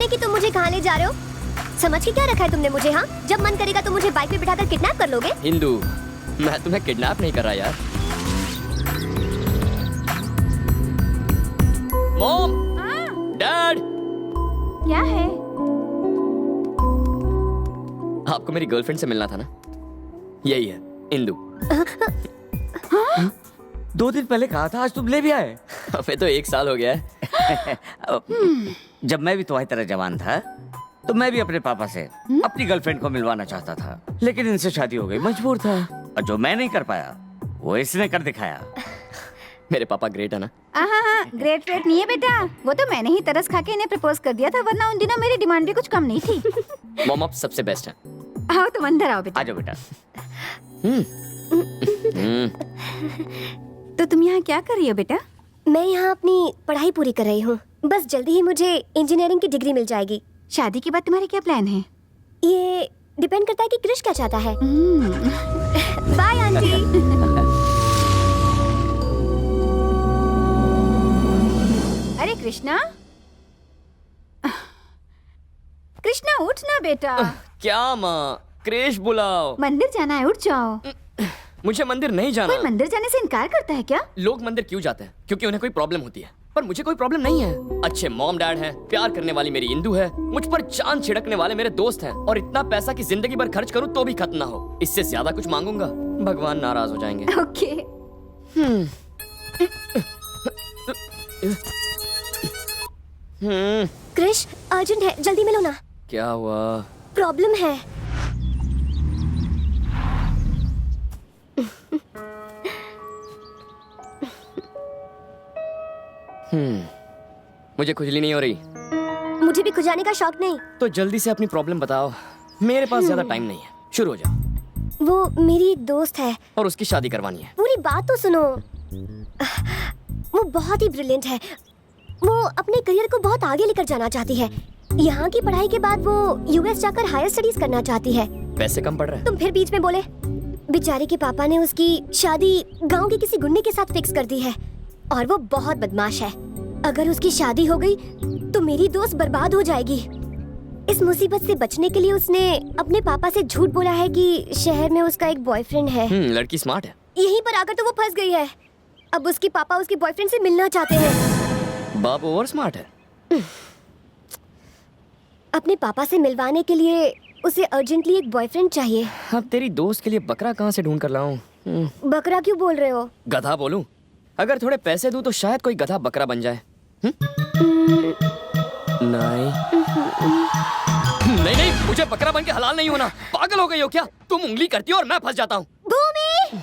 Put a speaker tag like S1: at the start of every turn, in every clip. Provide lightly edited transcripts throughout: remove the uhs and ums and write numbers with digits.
S1: कि तुम मुझे कहाँ ले जा रहे हो? समझ के क्या रखा है तुमने मुझे? हाँ, जब मन करेगा तो मुझे बाइक पे बिठाकर किडनैप कर लोगे?
S2: हिंदू, मैं तुम्हें किडनैप नहीं कर रहा यार। मॉम, डैड,
S3: क्या है?
S2: आपको मेरी गर्लफ्रेंड से मिलना था ना? यही है इंदु।
S4: 2 दिन पहले कहा था, आज तुम ले भी आए।
S2: हमें तो 1 साल हो गया है।
S4: जब मैं भी तुम्हारी तरह जवान था तो मैं भी अपने पापा से अपनी गर्लफ्रेंड को मिलवाना चाहता था, लेकिन इनसे शादी हो गई, मजबूर था। और जो मैं नहीं कर पाया वो इसने कर दिखाया।
S2: मेरे पापा ग्रेट है ना?
S3: हाँ, ग्रेट नहीं है बेटा, वो तो मैंने ही तरस खा के इन्हें प्रपोज कर दिया था, वरना उन दिनों मेरी डिमांड भी कुछ कम नहीं थी।
S2: मॉम आप सबसे बेस्ट हैं।
S3: आओ तुम अंदर आओ बेटा।
S4: आ जाओ बेटा।
S3: तो तुम यहाँ क्या कर रही हो बेटा?
S1: मैं यहाँ अपनी पढ़ाई पूरी कर रही हूँ। बस जल्दी ही मुझे इंजीनियरिंग की डिग्री मिल जाएगी।
S3: शादी के बाद तुम्हारे क्या प्लान है?
S1: ये डिपेंड करता है कि क्रिश क्या चाहता है। Bye aunty.
S3: अरे कृष्णा, कृष्णा उठ ना बेटा।
S2: क्या माँ, क्रिश बुलाओ।
S3: मंदिर जाना है, उठ जाओ।
S2: मुझे मंदिर नहीं जाना।
S3: कोई मंदिर जाने से इनकार करता है क्या?
S2: लोग मंदिर क्यों जाते हैं? क्योंकि उन्हें कोई प्रॉब्लम होती है, पर मुझे कोई प्रॉब्लम नहीं है। अच्छे मॉम डैड हैं, प्यार करने वाली मेरी इंदु है, मुझ पर जान छिड़कने वाले मेरे दोस्त हैं, और इतना पैसा कि जिंदगी भर खर्च करूं तो भी खत्म ना हो। इससे ज्यादा कुछ मांगूंगा भगवान नाराज हो जाएंगे।
S3: ओके।
S1: क्रिश अर्जेंट है, जल्दी मिलो ना।
S2: क्या हुआ?
S1: प्रॉब्लम है।
S2: मुझे खुजली नहीं हो रही।
S1: मुझे भी खुजाने का शौक नहीं।
S2: तो जल्दी से अपनी प्रॉब्लम बताओ, मेरे पास ज्यादा टाइम नहीं है। शुरू हो जाओ।
S1: वो मेरी एक दोस्त है।
S2: और उसकी शादी करवानी है।
S1: पूरी बात तो सुनो। वो बहुत ही ब्रिलियंट है। वो अपने करियर को बहुत आगे लेकर जाना चाहती है। यहाँ की पढ़ाई के बाद वो यूएस जाकर हायर स्टडीज करना चाहती है।
S2: पैसे कम पड़ रहे हैं।
S1: तुम फिर बीच में बोले। बेचारी के पापा ने उसकी शादी गांव के किसी गुंडे के साथ फिक्स कर दी है, और वो बहुत बदमाश है। अगर उसकी शादी हो गई तो मेरी दोस्त बर्बाद हो जाएगी। इस मुसीबत से बचने के लिए उसने अपने पापा से झूठ बोला है कि शहर में उसका एक बॉयफ्रेंड है।
S2: लड़की स्मार्ट है।
S1: यहीं पर आकर तो वो फंस गई है। अब उसके पापा उसके बॉयफ्रेंड से मिलना चाहते हैं।
S2: बाप ओवर स्मार्ट है।
S1: अपने पापा से मिलवाने के लिए उसे अर्जेंटली एक बॉयफ्रेंड चाहिए।
S2: अब तेरी दोस्त के लिए बकरा कहाँ से ढूंढ कर लाऊं?
S1: बकरा क्यों बोल रहे हो?
S2: गधा बोलूं? अगर थोड़े पैसे दूं तो शायद कोई गधा बकरा बन जाए। नहीं नहीं नहीं, मुझे बकरा बन के हलाल नहीं होना। पागल हो गई हो क्या? तुम उंगली करती हो और मैं फंस जाता हूँ।
S1: भूमि!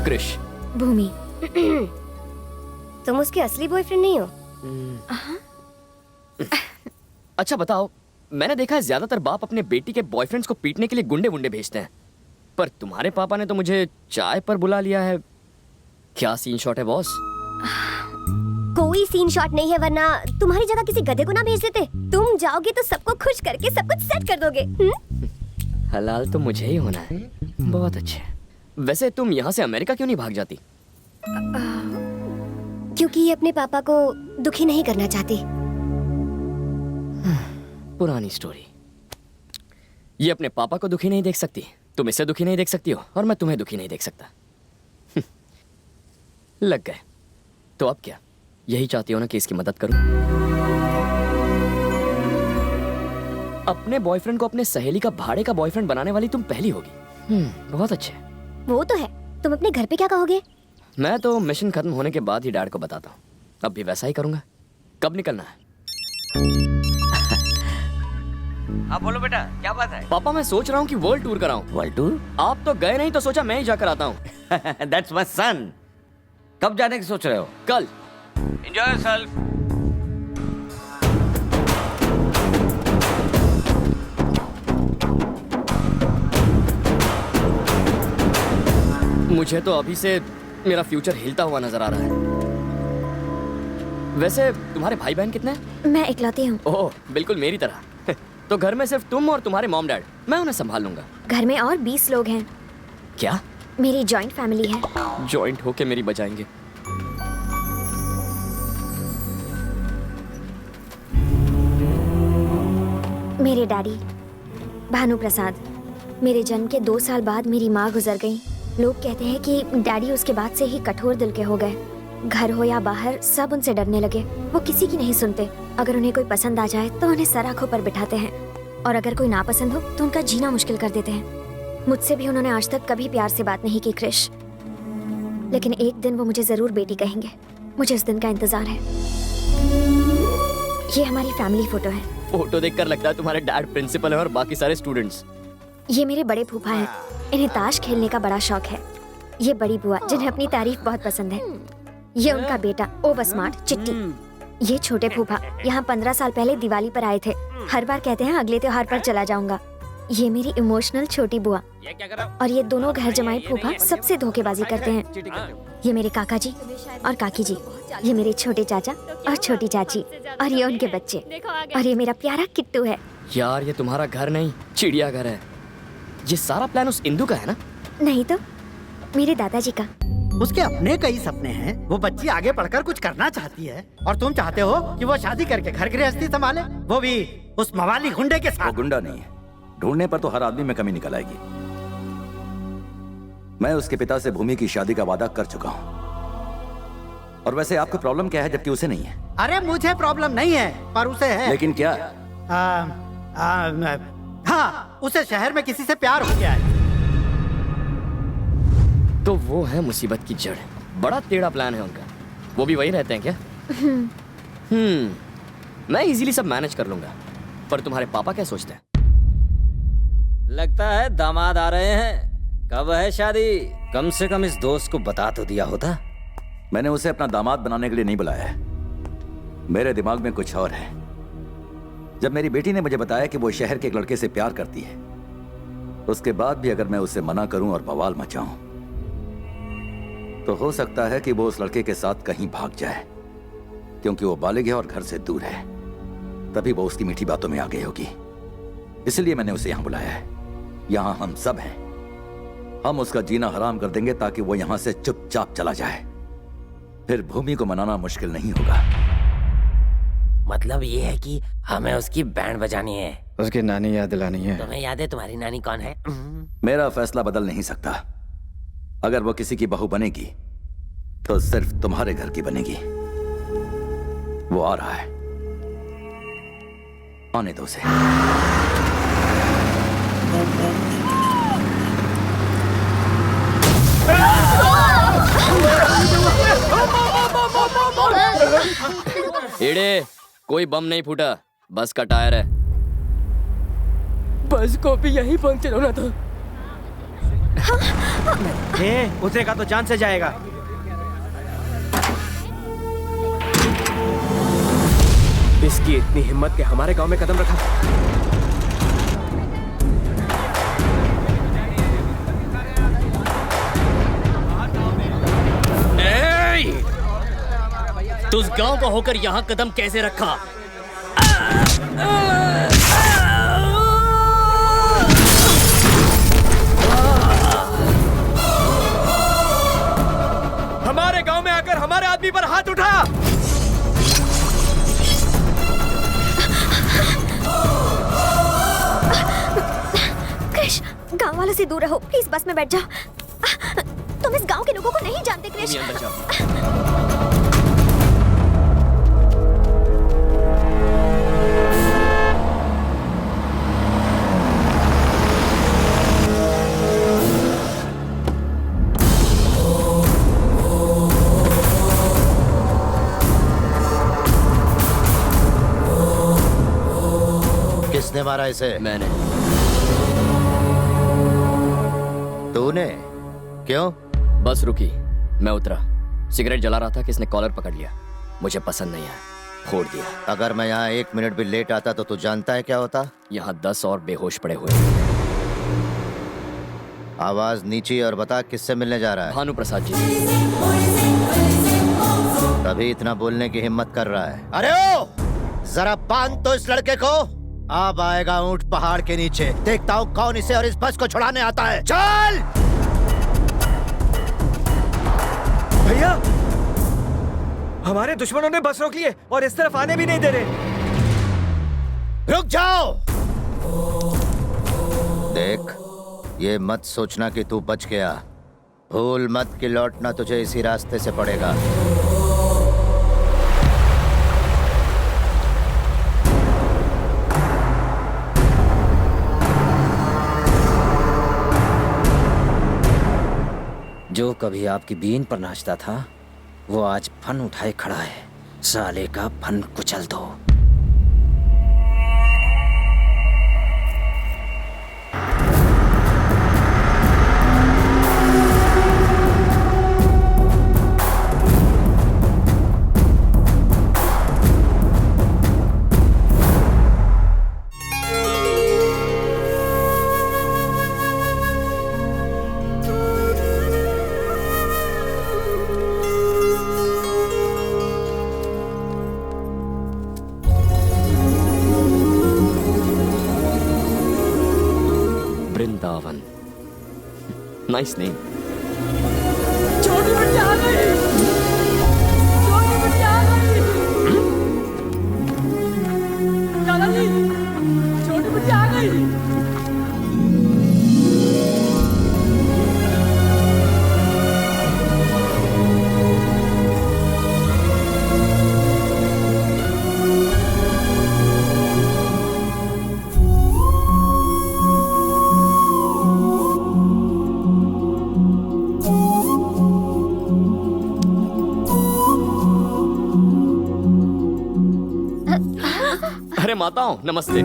S2: क्रिश।
S3: भूमि,
S1: तुम उसके असली बॉयफ्रेंड नहीं हो?
S2: अच्छा बताओ, मैंने देखा है ज्यादातर बाप अपने बेटी के बॉयफ्रेंड्स को पीटने के लिए गुंडे वुंडे भेजते हैं, पर तुम्हारे पापा ने तो मुझे चाय पर बुला लिया है। क्या सीन शॉट है बॉस?
S1: कोई सीन शॉट नहीं है, वरना तुम्हारी जगह किसी गधे को ना भेज देते। तुम जाओगे तो सबको खुश करके सब कुछ सेट कर दोगे।
S2: हलाल तो मुझे ही होना है। बहुत अच्छे। वैसे तुम यहाँ से अमेरिका क्यों नहीं भाग जाती?
S1: क्योंकि ये अपने पापा को दुखी नहीं करना चाहती।
S2: पुरानी स्टोरी। ये अपने पापा को दुखी नहीं देख सकती, तुम इसे दुखी नहीं देख सकती हो, और मैं तुम्हें दुखी नहीं देख सकता। लग गए। तो अब क्या, यही चाहती हो ना कि इसकी मदद करूं? अपने बॉयफ्रेंड को अपने सहेली का भाड़े का बॉयफ्रेंड बनाने वाली तुम पहली होगी। बहुत अच्छे।
S1: वो तो है। तुम अपने घर पे क्या कहोगे?
S2: मैं तो मिशन खत्म होने के बाद ही डैड को बताता हूँ। अब भी वैसा ही करूंगा। कब निकलना है?
S4: हाँ बोलो बेटा, क्या बात है?
S2: पापा मैं सोच रहा हूँ कि वर्ल्ड टूर कराऊं।
S4: World tour?
S2: आप तो गए नहीं तो सोचा मैं ही जाकर आता हूँ।
S4: That's my son. कब जाने की सोच रहे हो?
S2: कल।
S4: Enjoy yourself.
S2: मुझे तो अभी से मेरा फ्यूचर हिलता हुआ नजर आ रहा है। वैसे तुम्हारे भाई बहन कितने हैं?
S1: मैं इकलौती हूँ।
S2: ओह, बिल्कुल मेरी तरह। तो घर में सिर्फ तुम और तुम्हारे मॉम डैड, मैं उन्हें संभाल लूंगा।
S1: घर में और 20 लोग हैं।
S2: क्या?
S1: मेरी जॉइंट फैमिली है।
S2: जॉइंट होके मेरी बचाएंगे?
S1: मेरे डैडी भानु प्रसाद, मेरे जन्म के 2 साल बाद मेरी माँ गुजर गई। लोग कहते हैं कि डैडी उसके बाद से ही कठोर दिल के हो गए। घर हो या बाहर सब उनसे डरने लगे। वो किसी की नहीं सुनते। अगर उन्हें कोई पसंद आ जाए तो उन्हें सर आंखों पर बिठाते हैं, और अगर कोई नापसंद हो तो उनका जीना मुश्किल कर देते हैं। मुझसे भी उन्होंने आज तक कभी प्यार से बात नहीं की क्रिश, लेकिन एक दिन वो मुझे जरूर बेटी कहेंगे। मुझे उस दिन का इंतजार है। ये हमारी फैमिली फोटो है।
S2: फोटो देखकर लगता है तुम्हारे डैड प्रिंसिपल है और बाकी सारे स्टूडेंट्स।
S1: ये मेरे बड़े फूफा हैं। इन्हें ताश खेलने का बड़ा शौक है। ये बड़ी बुआ जिन्हें अपनी तारीफ बहुत पसंद है। ये उनका बेटा ओवर स्मार्ट चिट्टी। ये छोटे फूफा यहाँ 15 साल पहले दिवाली पर आए थे। हर बार कहते हैं अगले त्योहार पर चला जाऊंगा। ये मेरी इमोशनल छोटी बुआ, और ये दोनों घर जमाई फूफा सबसे धोखेबाजी करते हैं। ये मेरे काका जी और काकी जी, ये मेरे छोटे चाचा और छोटी चाची, और ये उनके बच्चे, और ये मेरा प्यारा किट्टू है।
S2: यार ये तुम्हारा घर नहीं, चिड़ियाघर है। ये सारा प्लान उस इंदु का है ना?
S1: नहीं तो मेरे दादाजी का।
S5: उसके अपने कई सपने हैं। वो बच्ची आगे पढ़कर कुछ करना चाहती है, और तुम चाहते हो कि वो शादी करके घर गृहस्थी संभाले, वो भी उस मवाली गुंडे के
S6: वो
S5: साथ।
S6: गुंडा नहीं है, ढूंढने पर तो हर आदमी में कमी निकल आएगी। मैं उसके पिता से भूमि की शादी का वादा कर चुका हूं। और वैसे आपको प्रॉब्लम क्या है जबकि उसे नहीं है?
S5: अरे मुझे प्रॉब्लम नहीं है, पर उसे है।
S6: लेकिन क्या?
S5: हाँ, उसे शहर में किसी से प्यार हो गया है।
S2: तो वो है मुसीबत की जड़। बड़ा टेढ़ा प्लान है उनका। वो भी वही रहते हैं क्या? मैं इजीली सब मैनेज कर लूंगा। पर तुम्हारे पापा क्या सोचते हैं?
S7: लगता है दामाद आ रहे हैं। कब है शादी? कम से कम इस दोस्त को बता तो दिया होता।
S6: मैंने उसे अपना दामाद बनाने के लिए नहीं बुलाया है। मेरे दिमाग में कुछ और है। जब मेरी बेटी ने मुझे बताया कि वो शहर के एक लड़के से प्यार करती है, उसके बाद भी अगर मैं उसे मना करूं और बवाल मचाऊं, तो हो सकता है कि वो उस लड़के के साथ कहीं भाग जाए, क्योंकि वो बालिग है और घर से दूर है। तभी वो उसकी मीठी बातों में आ गई होगी। इसलिए मैंने उसे यहां बुलाया है। यहां हम सब हैं। हम उसका जीना हराम कर देंगे ताकि वो यहां से चुपचाप चला जाए। फिर भूमि को मनाना मुश्किल नहीं होगा।
S8: मतलब ये है कि हमें उसकी बैंड बजानी है।
S9: उसकी नानी याद दिलानी है।
S8: तुम्हें याद है तुम्हारी नानी कौन है?
S6: मेरा फैसला बदल नहीं सकता। अगर वो किसी की बहू बनेगी तो सिर्फ तुम्हारे घर की बनेगी। वो आ रहा है, आने दो उसे।
S2: एड़े, कोई बम नहीं फूटा, बस का टायर है। बस को भी यही पंक्चर होना था।
S5: उतरेगा तो जान से जाएगा।
S9: इसकी इतनी हिम्मत के हमारे गांव में कदम रखा।
S2: तू उस गांव का होकर यहाँ कदम कैसे रखा?
S9: हमारे गांव में आकर हमारे आदमी पर हाथ उठा।
S1: क्रिश, गांव वालों से दूर रहो प्लीज। बस में बैठ जाओ। तुम इस गांव के लोगों को नहीं जानते क्रिश।
S2: अंदर जाओ।
S10: किसने मारा इसे?
S2: मैंने।
S10: तूने? क्यों?
S2: बस रुकी, मैं उतरा, सिगरेट जला रहा था कि इसने कॉलर पकड़ लिया। मुझे पसंद नहीं आया, फोड़ दिया।
S10: अगर मैं यहाँ 1 मिनट भी लेट आता तो तू जानता है क्या होता?
S2: यहाँ 10 और बेहोश पड़े हुए।
S10: आवाज नीची और बता किससे मिलने जा रहा है।
S2: भानु प्रसाद जी।
S10: तभी इतना बोलने की हिम्मत कर रहा है। अरे ओ, जरा बांध तो इस लड़के को। अब आएगा ऊंट पहाड़ के नीचे, देखता हूँ कौन इसे और इस बस को छुड़ाने आता है। चल
S9: भैया, हमारे दुश्मनों ने बस रोक ली है और इस तरफ आने भी नहीं दे रहे।
S10: रुक जाओ। देख, ये मत सोचना कि तू बच गया। भूल मत कि लौटना तुझे इसी रास्ते से पड़ेगा।
S7: जो कभी आपकी बीन पर नाचता था वो आज फन उठाए खड़ा है। साले का फन कुचल दो।
S2: Vrindavan, nice name. अरे माताओं, नमस्ते।